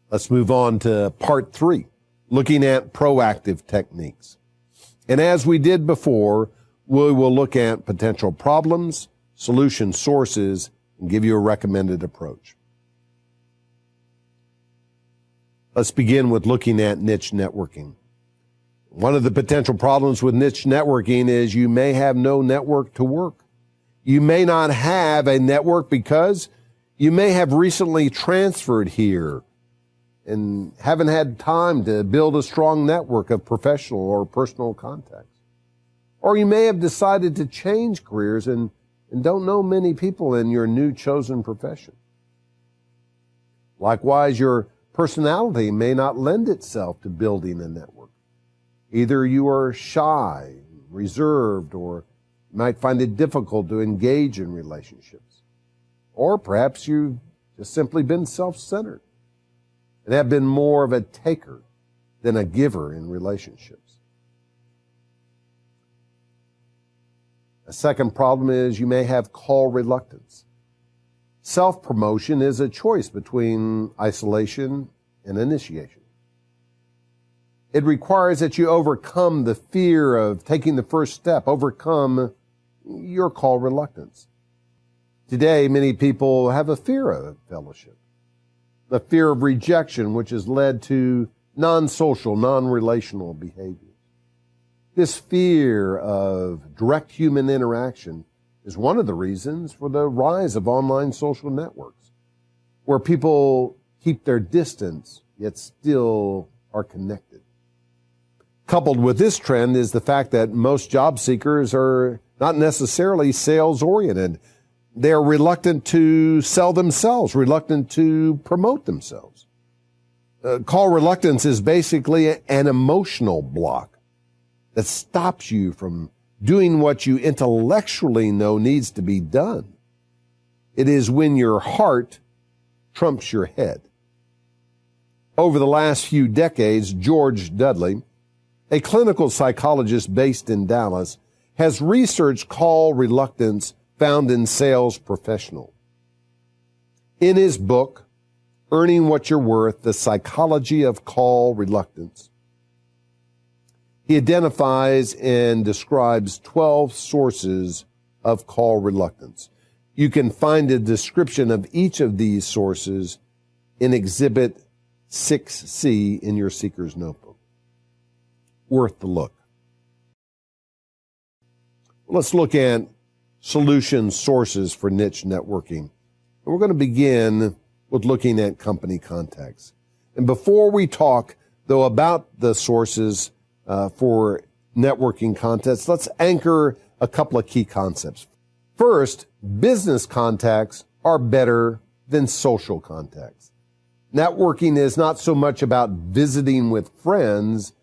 Let's move on to part 3, looking at proactive techniques. And as we did before, we will look at potential problems, solution sources, and give you a recommended approach. Let's begin with looking at niche networking. One of the potential problems with niche networking is you may have no network to work. You may not have a network because you may have recently transferred here and haven't had time to build a strong network of professional or personal contacts. Or you may have decided to change careers and don't know many people in your new chosen profession. Likewise, your personality may not lend itself to building a network. Either you are shy, reserved, or might find it difficult to engage in relationships. Or perhaps you've just simply been self-centered and have been more of a taker than a giver in relationships. A second problem is you may have call reluctance. Self-promotion is a choice between isolation and initiation. It requires that you overcome the fear of taking the first step, overcome your call reluctance. Today, many people have a fear of fellowship, the fear of rejection, which has led to non-social, non-relational behaviors. This fear of direct human interaction is one of the reasons for the rise of online social networks, where people keep their distance, yet still are connected. Coupled with this trend is the fact that most job seekers are not necessarily sales-oriented. They're reluctant to sell themselves, reluctant to promote themselves. Call reluctance is basically an emotional block that stops you from doing what you intellectually know needs to be done. It is when your heart trumps your head. Over the last few decades, George Dudley, a clinical psychologist based in Dallas, has researched call reluctance found in sales professionals. In his book, Earning What You're Worth, The Psychology of Call Reluctance, he identifies and describes 12 sources of call reluctance. You can find a description of each of these sources in Exhibit 6C in your Seeker's Notebook. Worth the look. Let's look at solution sources for niche networking. And we're going to begin with looking at company contacts. And before we talk, though, about the sources for networking contacts, let's anchor a couple of key concepts. First, business contacts are better than social contacts. Networking is not so much about visiting with friends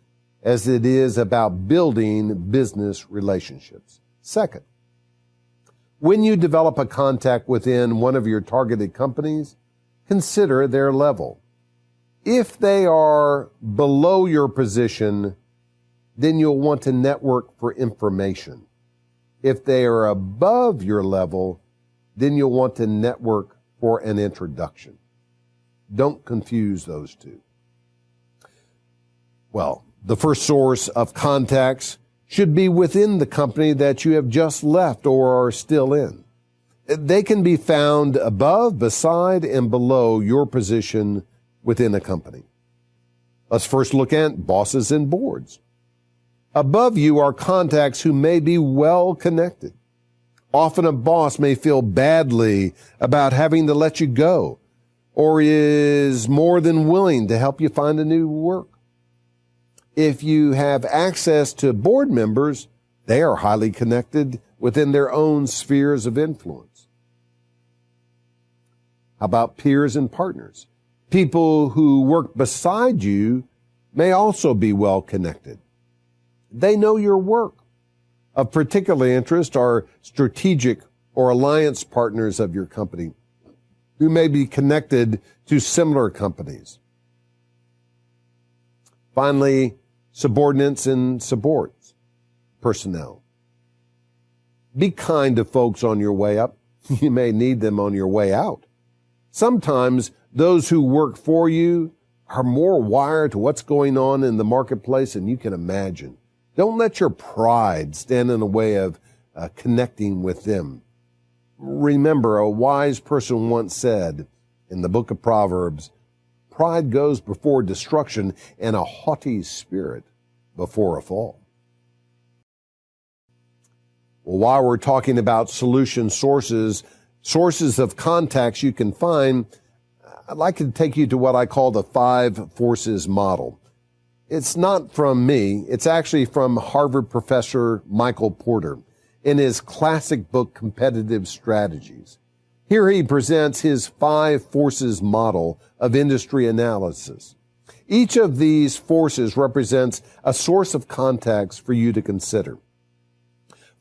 as it is about building business relationships. Second, when you develop a contact within one of your targeted companies, consider their level. If they are below your position, then you'll want to network for information. If they are above your level, then you'll want to network for an introduction. Don't confuse those two. Well, the first source of contacts should be within the company that you have just left or are still in. They can be found above, beside, and below your position within a company. Let's first look at bosses and boards. Above you are contacts who may be well connected. Often a boss may feel badly about having to let you go, or is more than willing to help you find a new work. If you have access to board members, they are highly connected within their own spheres of influence. How about peers and partners? People who work beside you may also be well connected. They know your work. Of particular interest are strategic or alliance partners of your company who may be connected to similar companies. Finally, subordinates and subordinates, personnel. Be kind to folks on your way up. You may need them on your way out. Sometimes those who work for you are more wired to what's going on in the marketplace than you can imagine. Don't let your pride stand in the way of connecting with them. Remember, a wise person once said in the book of Proverbs, pride goes before destruction and a haughty spirit before a fall. Well, while we're talking about solution sources of contacts you can find, I'd like to take you to what I call the 5 forces model. It's not from me. It's actually from Harvard professor Michael Porter in his classic book, Competitive Strategies. Here he presents his 5 forces model of industry analysis. Each of these forces represents a source of contacts for you to consider.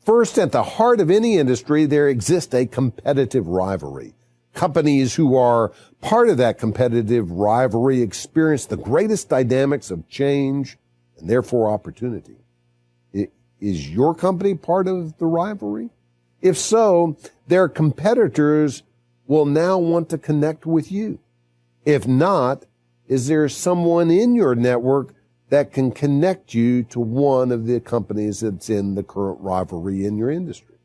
First, at the heart of any industry, there exists a competitive rivalry. Companies who are part of that competitive rivalry experience the greatest dynamics of change and therefore opportunity. Is your company part of the rivalry? If so, their competitors will now want to connect with you. If not, is there someone in your network that can connect you to one of the companies that's in the current rivalry in your industry?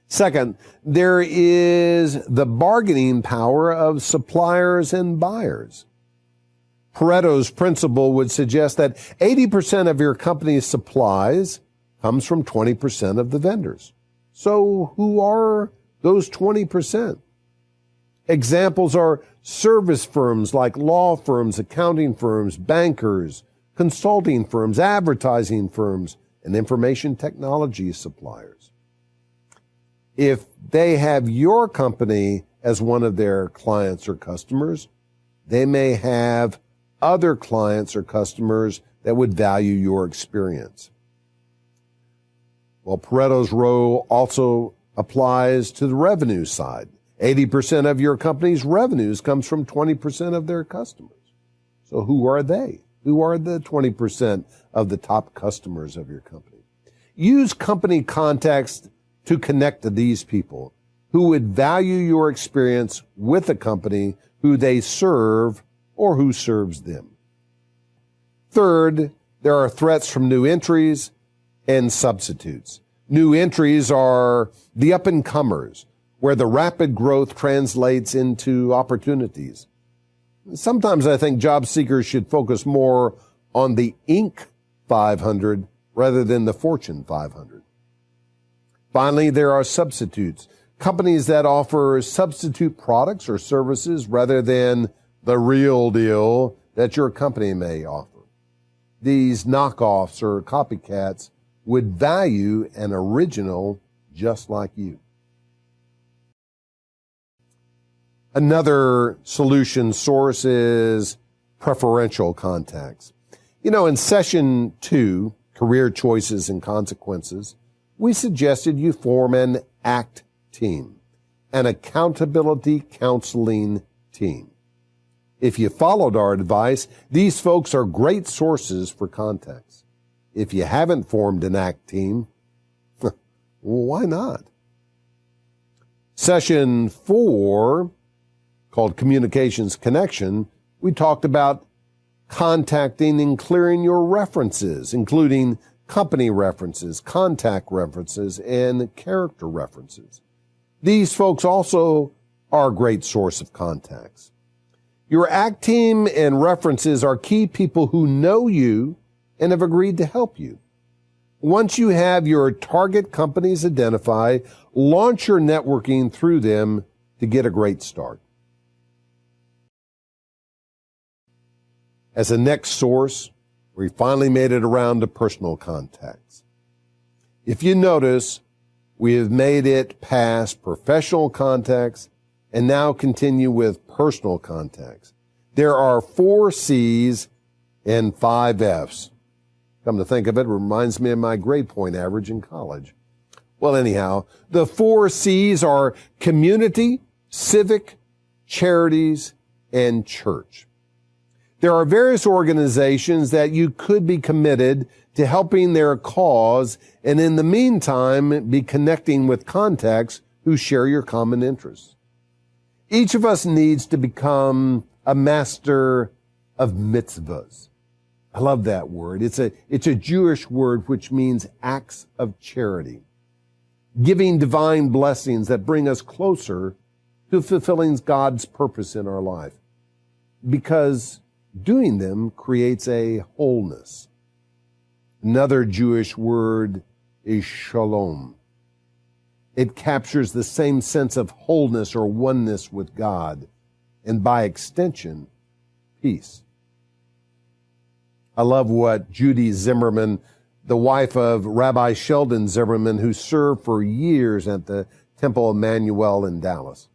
Second, there is the bargaining power of suppliers and buyers. Pareto's principle would suggest that 80% of your company's supplies comes from 20% of the vendors. So who are those 20%? Examples are service firms like law firms, accounting firms, bankers, consulting firms, advertising firms, and information technology suppliers. If they have your company as one of their clients or customers, they may have other clients or customers that would value your experience. Well, Pareto's rule also applies to the revenue side. 80% of your company's revenues comes from 20% of their customers. So who are they? Who are the 20% of the top customers of your company? Use company contacts to connect to these people who would value your experience with a company who they serve or who serves them. Third, there are threats from new entries and substitutes. New entries are the up-and-comers, where the rapid growth translates into opportunities. Sometimes I think job seekers should focus more on the Inc. 500 rather than the Fortune 500. Finally, there are substitutes, companies that offer substitute products or services rather than the real deal that your company may offer. These knockoffs or copycats would value an original just like you. Another solution source is preferential contacts. In session 2, Career Choices and Consequences, we suggested you form an ACT team, an accountability counseling team. If you followed our advice, these folks are great sources for contacts. If you haven't formed an ACT team, why not? Session 4, called Communications Connection, we talked about contacting and clearing your references, including company references, contact references, and character references. These folks also are a great source of contacts. Your ACT team and references are key people who know you and have agreed to help you. Once you have your target companies identified, launch your networking through them to get a great start. As a next source, we finally made it around to personal contacts. If you notice, we have made it past professional contacts and now continue with personal contacts. There are 4 C's and 5 F's. Come to think of it, reminds me of my grade point average in college. Well, anyhow, the 4 C's are community, civic, charities, and church. There are various organizations that you could be committed to helping their cause, and in the meantime, be connecting with contacts who share your common interests. Each of us needs to become a master of mitzvahs. I love that word. It's a Jewish word which means acts of charity, giving divine blessings that bring us closer to fulfilling God's purpose in our life, because doing them creates a wholeness. Another Jewish word is shalom. It captures the same sense of wholeness or oneness with God, and by extension, peace. I love what Judy Zimmerman, the wife of Rabbi Sheldon Zimmerman, who served for years at the Temple Emmanuel in Dallas.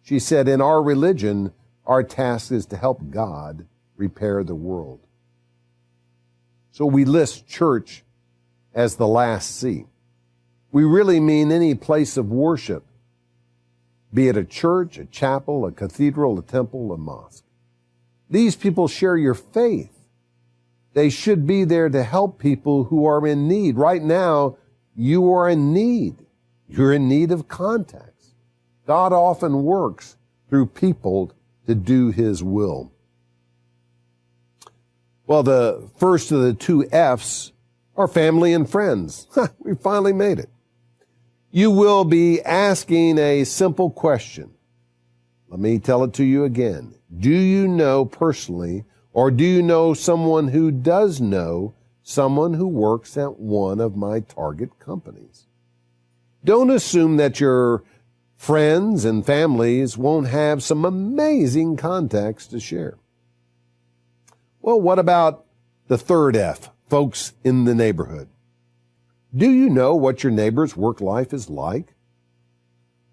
She said, in our religion, our task is to help God repair the world. So we list church as the last C. We really mean any place of worship, be it a church, a chapel, a cathedral, a temple, a mosque. These people share your faith. They should be there to help people who are in need. Right now, you are in need. You're in need of contacts. God often works through people to do His will. Well, the first of the two F's are family and friends. We finally made it. You will be asking a simple question. Let me tell it to you again. Do you know personally, or do you know someone who does know someone who works at one of my target companies? Don't assume that your friends and families won't have some amazing contacts to share. Well, what about the third F, folks in the neighborhood? Do you know what your neighbor's work life is like?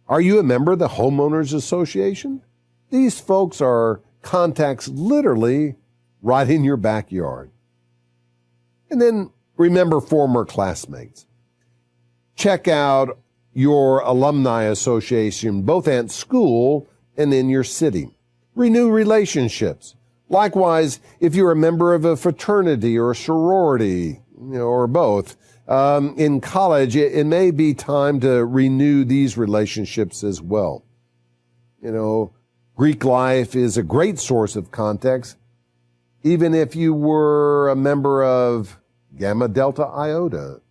Are you a member of the Homeowners Association? These folks are contacts literally right in your backyard. And then remember former classmates. Check out your alumni association, both at school and in your city. Renew relationships. Likewise, if you're a member of a fraternity or a sorority, or both, in college, it may be time to renew these relationships as well. Greek life is a great source of context, even if you were a member of Gamma Delta Iota.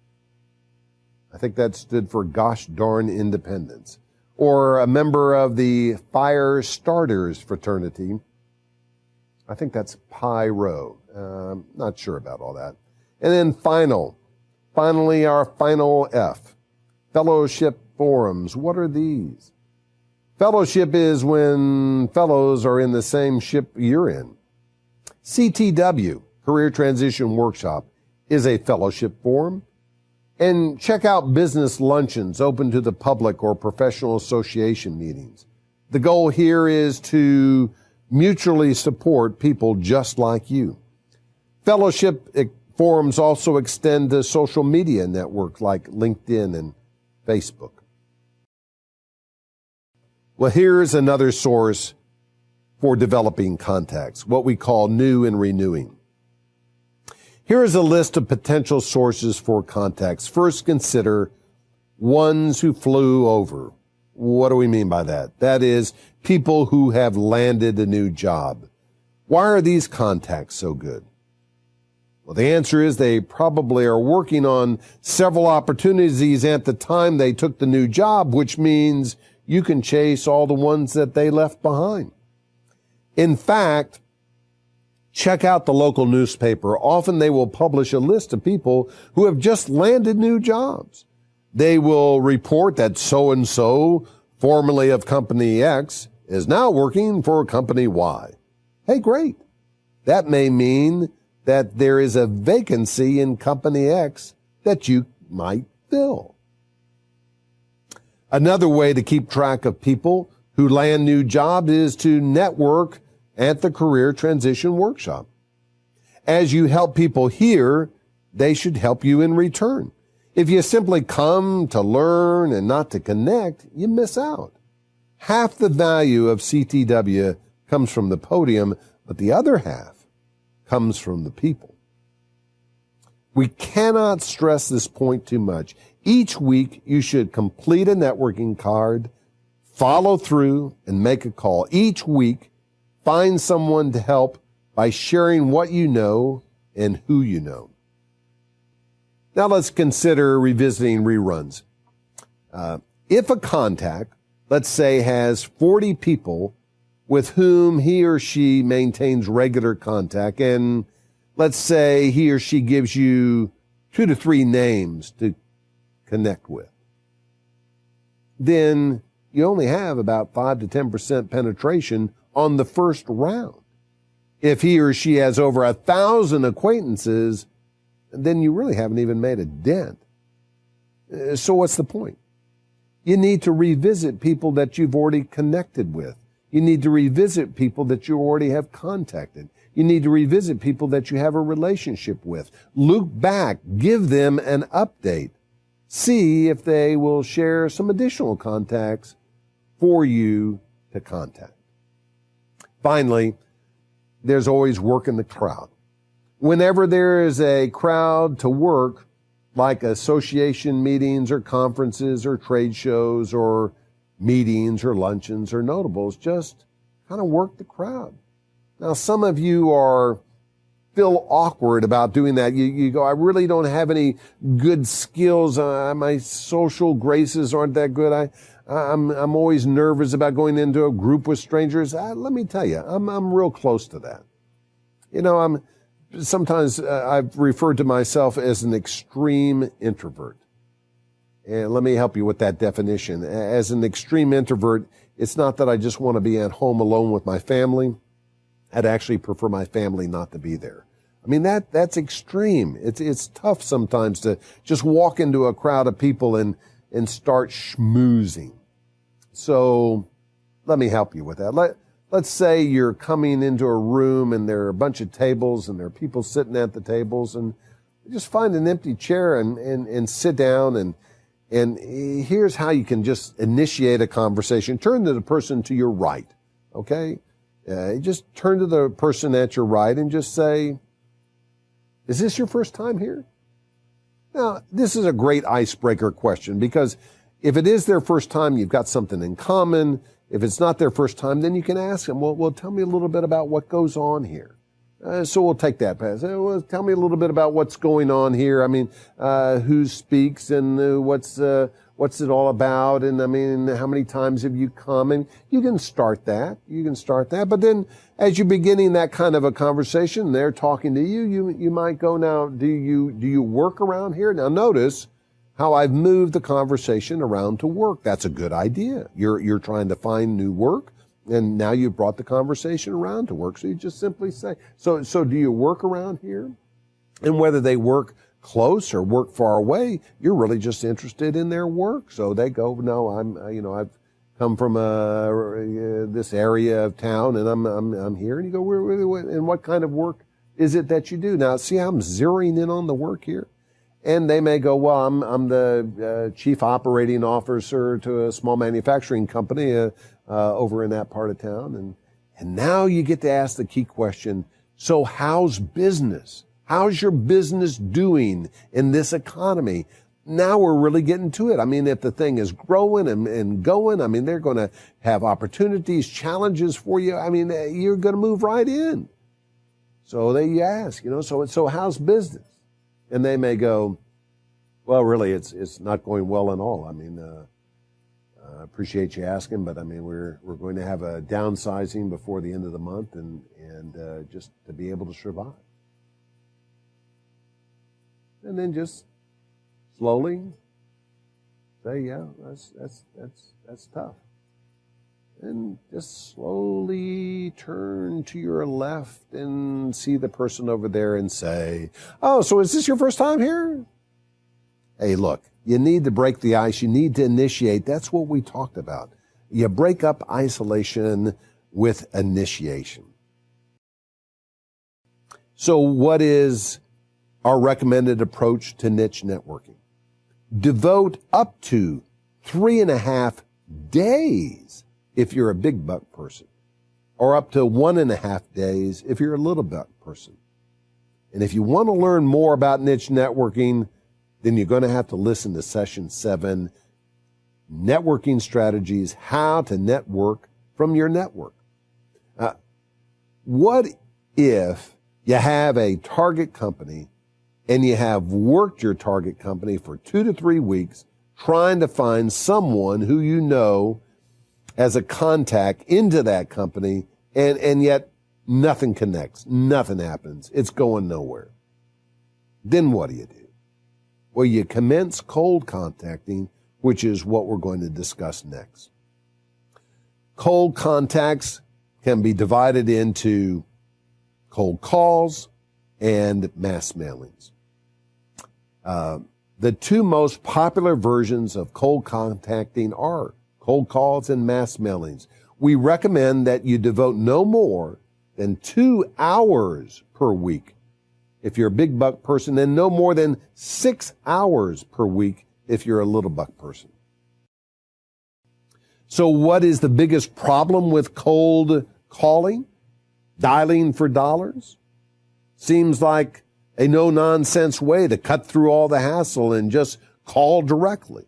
I think that stood for Gosh Darn Independence. Or a member of the Fire Starters fraternity. I think that's Pi Rho. Not sure about all that. And then finally, our final F, fellowship forums. What are these? Fellowship is when fellows are in the same ship you're in. CTW, Career Transition Workshop, is a fellowship forum. And check out business luncheons open to the public or professional association meetings. The goal here is to mutually support people just like you. Fellowship forums also extend to social media networks like LinkedIn and Facebook. Well, here's another source for developing contacts, what we call new and renewing. Here is a list of potential sources for contacts. First, consider ones who flew over. What do we mean by that? That is, people who have landed a new job. Why are these contacts so good? Well, the answer is they probably are working on several opportunities at the time they took the new job, which means you can chase all the ones that they left behind. In fact, check out the local newspaper. Often they will publish a list of people who have just landed new jobs. They will report that so-and-so, formerly of Company X, is now working for Company Y. Hey, great. That may mean that there is a vacancy in Company X that you might fill. Another way to keep track of people who land new jobs is to network at the Career Transition Workshop. As you help people here, they should help you in return. If you simply come to learn and not to connect, you miss out. Half the value of CTW comes from the podium, but the other half comes from the people. We cannot stress this point too much. Each week, you should complete a networking card, follow through, and make a call. Each week, Find someone to help by sharing what you know and who you know. Now let's consider revisiting reruns. If a contact, let's say, has 40 people with whom he or she maintains regular contact, and let's say he or she gives you 2 to 3 names to connect with, then you only have about 5 to 10% penetration on the first round. If he or she has over 1,000 acquaintances, then you really haven't even made a dent. So what's the point? You need to revisit people that you've already connected with. You need to revisit people that you already have contacted. You need to revisit people that you have a relationship with. Look back, give them an update. See if they will share some additional contacts for you to contact. Finally, there's always work in the crowd. Whenever there is a crowd to work, like association meetings or conferences or trade shows or meetings or luncheons or notables, just kind of work the crowd. Now, some of you feel awkward about doing that. You go, I really don't have any good skills. My social graces aren't that good. I'm always nervous about going into a group with strangers. Let me tell you, I'm real close to that. Sometimes I've referred to myself as an extreme introvert. And let me help you with that definition. As an extreme introvert, it's not that I just want to be at home alone with my family. I'd actually prefer my family not to be there. I mean, that's extreme. It's tough sometimes to just walk into a crowd of people and start schmoozing. So let me help you with that. Let's say you're coming into a room and there are a bunch of tables and there are people sitting at the tables, and just find an empty chair and sit down, and here's how you can just initiate a conversation. Turn to the person to your right, okay? Just turn to the person at your right and just say, is this your first time here? Now, this is a great icebreaker question, because if it is their first time, you've got something in common. If it's not their first time, then you can ask them, well, tell me a little bit about what goes on here. So we'll take that pass. Well, tell me a little bit about what's going on here. I mean, who speaks and what's it all about? And I mean, how many times have you come? And you can start that. But then as you're beginning that kind of a conversation, they're talking to you. You might go, now, do you work around here? Now notice how I've moved the conversation around to work. That's a good idea. You're trying to find new work, and now you've brought the conversation around to work. So you just simply say, so do you work around here? And whether they work close or work far away, you're really just interested in their work. So they go, no, I've come from this area of town, and I'm here. And you go, and what kind of work is it that you do? Now, see how I'm zeroing in on the work here? And they may go, well, I'm the chief operating officer to a small manufacturing company over in that part of town. And now you get to ask the key question, so how's business? How's your business doing in this economy? Now we're really getting to it. I mean, if the thing is growing and going, I mean, they're going to have opportunities, challenges for you. I mean, you're going to move right in. So you ask, so how's business? And they may go, well, really, it's not going well at all. I mean, I appreciate you asking, but I mean, we're going to have a downsizing before the end of the month, and just to be able to survive. And then just slowly say, yeah, that's tough. And just slowly turn to your left and see the person over there and say, oh, so is this your first time here? Hey, look, you need to break the ice. You need to initiate. That's what we talked about. You break up isolation with initiation. So what is our recommended approach to niche networking? Devote up to 3.5 days if you're a big buck person, or up to 1.5 days if you're a little buck person. And if you want to learn more about niche networking, then you're going to have to listen to Session 7, Networking Strategies, How to Network from Your Network. What if you have a target company and you have worked your target company for 2 to 3 weeks trying to find someone who you know as a contact into that company, and yet nothing connects, nothing happens, it's going nowhere? Then what do? Well, you commence cold contacting, which is what we're going to discuss next. Cold contacts can be divided into cold calls and mass mailings. The two most popular versions of cold contacting are cold calls and mass mailings. We recommend that you devote no more than 2 hours per week if you're a big buck person, and no more than 6 hours per week if you're a little buck person. So what is the biggest problem with cold calling? Dialing for dollars? Seems like a no-nonsense way to cut through all the hassle and just call directly.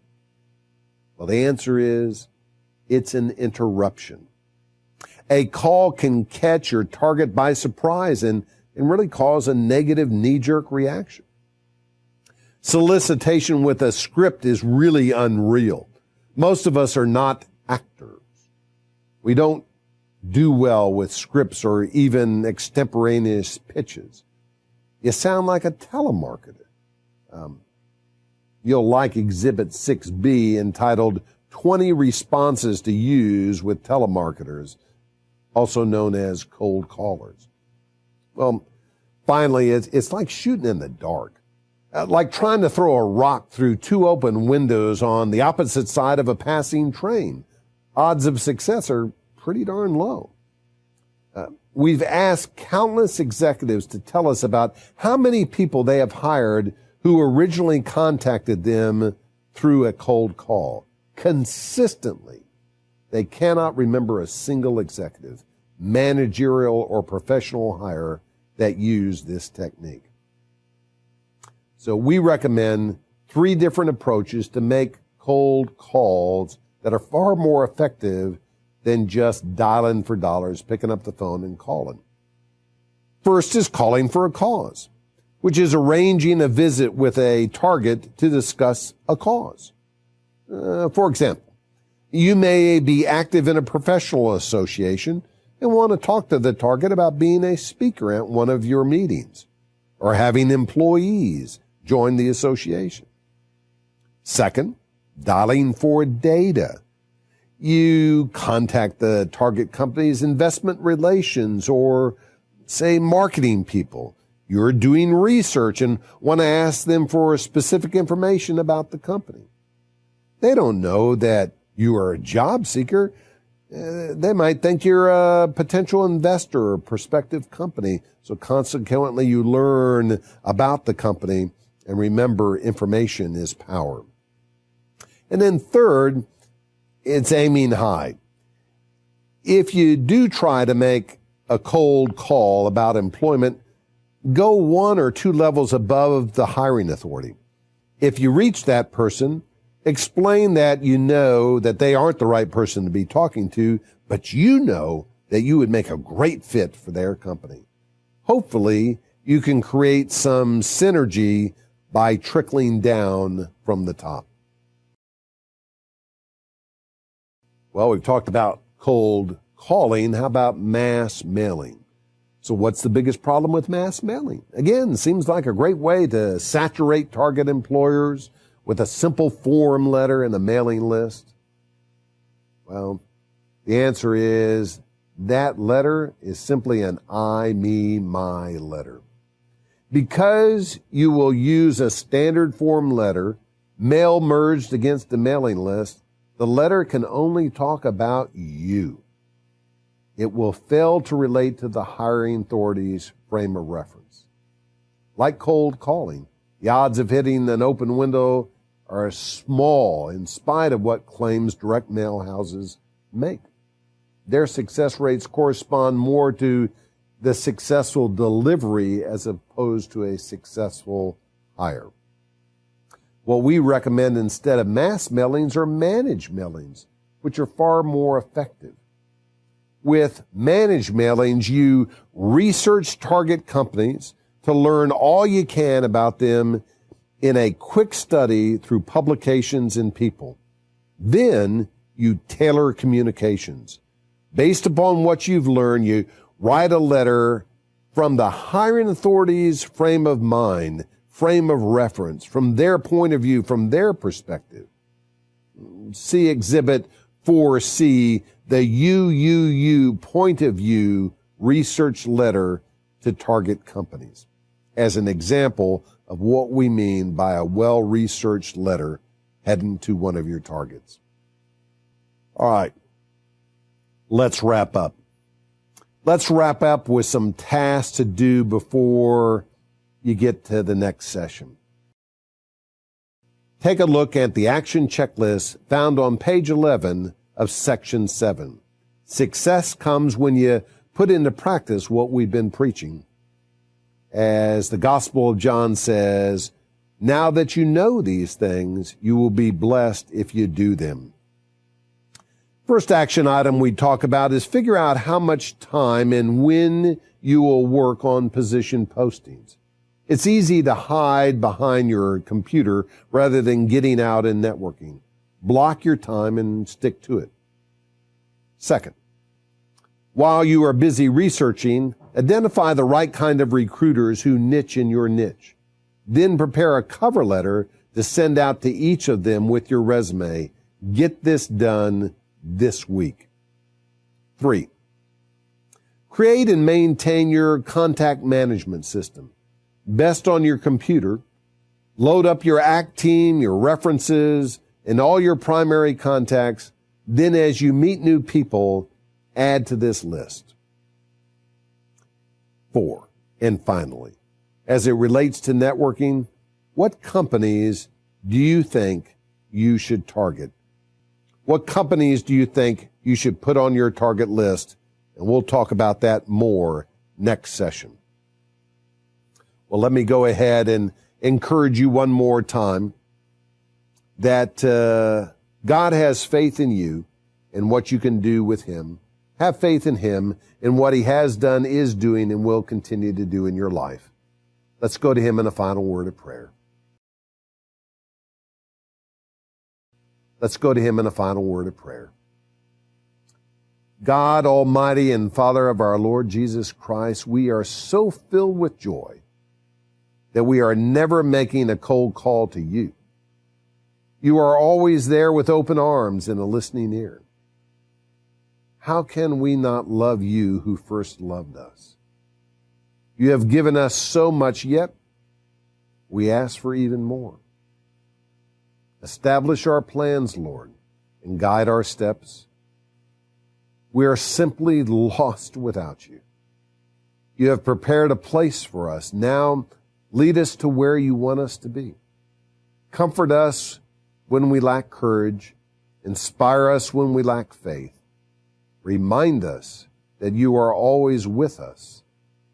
Well, the answer is it's an interruption. A call can catch your target by surprise and really cause a negative knee-jerk reaction. Solicitation with a script is really unreal. Most of us are not actors. We don't do well with scripts or even extemporaneous pitches. You sound like a telemarketer. You'll like Exhibit 6B entitled 20 Responses to Use with Telemarketers, also known as cold callers. Well, finally, it's like shooting in the dark, like trying to throw a rock through 2 open windows on the opposite side of a passing train. Odds of success are pretty darn low. We've asked countless executives to tell us about how many people they have hired who originally contacted them through a cold call. Consistently, they cannot remember a single executive, managerial or professional hire that used this technique. So we recommend 3 different approaches to make cold calls that are far more effective than just dialing for dollars, picking up the phone and calling. First is calling for a cause, which is arranging a visit with a target to discuss a cause. For example, you may be active in a professional association and want to talk to the target about being a speaker at one of your meetings or having employees join the association. Second, dialing for data. You contact the target company's investment relations or, say, marketing people. You're doing research and want to ask them for specific information about the company. They don't know that you are a job seeker. They might think you're a potential investor or prospective company. So consequently, you learn about the company, and remember, information is power. And then third, it's aiming high. If you do try to make a cold call about employment, go 1 or 2 levels above the hiring authority. If you reach that person, explain that you know that they aren't the right person to be talking to, but you know that you would make a great fit for their company. Hopefully, you can create some synergy by trickling down from the top. Well, we've talked about cold calling. How about mass mailing? So what's the biggest problem with mass mailing? Again, seems like a great way to saturate target employers with a simple form letter and a mailing list. Well, the answer is that letter is simply an I, me, my letter. Because you will use a standard form letter, mail merged against the mailing list, the letter can only talk about you. It will fail to relate to the hiring authority's frame of reference. Like cold calling, the odds of hitting an open window are small in spite of what claims direct mail houses make. Their success rates correspond more to the successful delivery as opposed to a successful hire. What we recommend instead of mass mailings are managed mailings, which are far more effective. with managed mailings, you research target companies to learn all you can about them in a quick study through publications and people. Then you tailor communications. Based upon what you've learned, you write a letter from the hiring authorities' frame of mind, frame of reference, from their point of view, from their perspective. See Exhibit 4C, the UUU point of view research letter to target companies, as an example of what we mean by a well-researched letter heading to one of your targets. All right, let's wrap up. Let's wrap up with some tasks to do before you get to the next session. Take a look at the action checklist found on page 11 of section 7. Success comes when you put into practice what we've been preaching. As the Gospel of John says, now that you know these things, you will be blessed if you do them. First action item we talk about is figure out how much time and when you will work on position postings. It's easy to hide behind your computer rather than getting out and networking. Block your time and stick to it. Second, while you are busy researching, identify the right kind of recruiters who niche in your niche. Then prepare a cover letter to send out to each of them with your resume. Get this done this week. 3, create and maintain your contact management system. Best on your computer. Load up your ACT team, your references, and all your primary contacts. Then as you meet new people, add to this list. 4, and finally, as it relates to networking, what companies do you think you should target? What companies do you think you should put on your target list? And we'll talk about that more next session. Well, let me go ahead and encourage you one more time that God has faith in you and what you can do with Him. Have faith in Him and what He has done, is doing, and will continue to do in your life. Let's go to Him in a final word of prayer. Let's go to Him in a final word of prayer. God Almighty and Father of our Lord Jesus Christ, we are so filled with joy that we are never making a cold call to you. You are always there with open arms and a listening ear. How can we not love you who first loved us? You have given us so much, yet we ask for even more. Establish our plans, Lord, and guide our steps. We are simply lost without you. You have prepared a place for us. Now lead us to where you want us to be. Comfort us when we lack courage. Inspire us when we lack faith. Remind us that you are always with us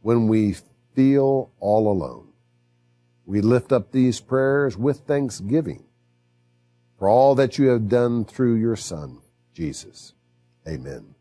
when we feel all alone. We lift up these prayers with thanksgiving for all that you have done through your Son, Jesus. Amen.